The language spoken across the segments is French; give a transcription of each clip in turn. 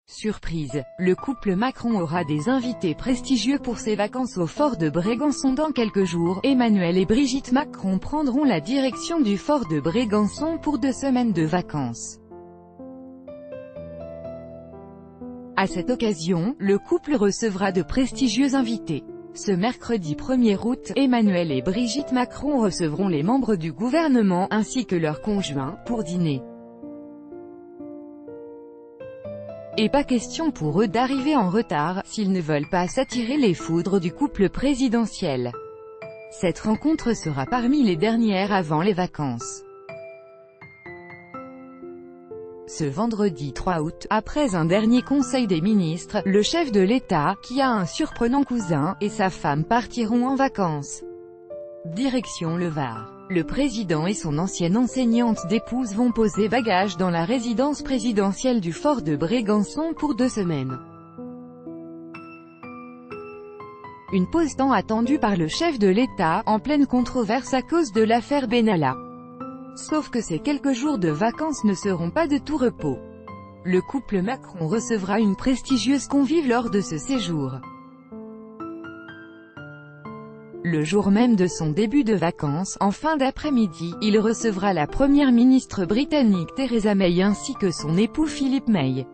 Surprise, le couple Macron aura des invités prestigieux pour ses vacances au fort de Brégançon dans quelques jours. Emmanuel et Brigitte Macron prendront la direction du fort de Brégançon pour 2 semaines de vacances. À cette occasion, le couple recevra de prestigieux invités. Ce mercredi 1er août, Emmanuel et Brigitte Macron recevront les membres du gouvernement ainsi que leurs conjoints, pour dîner. Et pas question pour eux d'arriver en retard, s'ils ne veulent pas s'attirer les foudres du couple présidentiel. Cette rencontre sera parmi les dernières avant les vacances. Ce vendredi 3 août, après un dernier conseil des ministres, le chef de l'État, qui a un surprenant cousin, et sa femme partiront en vacances. Direction le Var. Le président et son ancienne enseignante d'épouse vont poser bagages dans la résidence présidentielle du fort de Brégançon pour 2 semaines. Une pause tant attendue par le chef de l'État, en pleine controverse à cause de l'affaire Benalla. Sauf que ces quelques jours de vacances ne seront pas de tout repos. Le couple Macron recevra une prestigieuse convive lors de ce séjour. Le jour même de son début de vacances, en fin d'après-midi, il recevra la première ministre britannique Theresa May ainsi que son époux Philip May.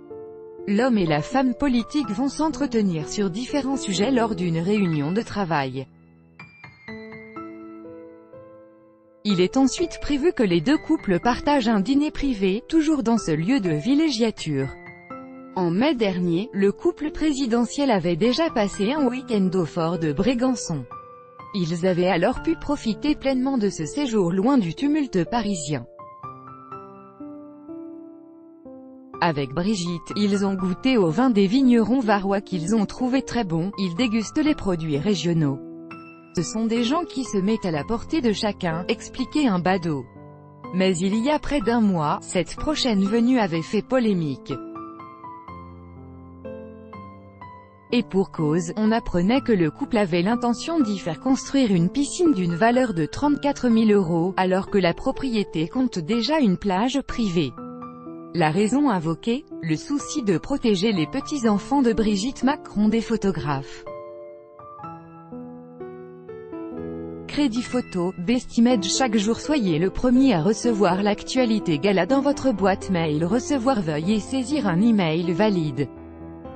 L'homme et la femme politique vont s'entretenir sur différents sujets lors d'une réunion de travail. Il est ensuite prévu que les deux couples partagent un dîner privé, toujours dans ce lieu de villégiature. En mai dernier, le couple présidentiel avait déjà passé un week-end au fort de Brégançon. Ils avaient alors pu profiter pleinement de ce séjour loin du tumulte parisien. Avec Brigitte, ils ont goûté au vin des vignerons varois qu'ils ont trouvé très bon, ils dégustent les produits régionaux. Ce sont des gens qui se mettent à la portée de chacun, expliquait un badaud. Mais il y a près d'1 mois, cette prochaine venue avait fait polémique. Et pour cause, on apprenait que le couple avait l'intention d'y faire construire une piscine d'une valeur de 34 000 €, alors que la propriété compte déjà une plage privée. La raison invoquée, le souci de protéger les petits-enfants de Brigitte Macron des photographes. Crédit photo, Bestimage chaque jour soyez le premier à recevoir l'actualité gala dans votre boîte mail. Recevoir veuillez saisir un email valide.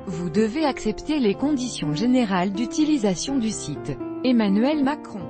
Vous devez accepter les conditions générales d'utilisation du site. Emmanuel Macron.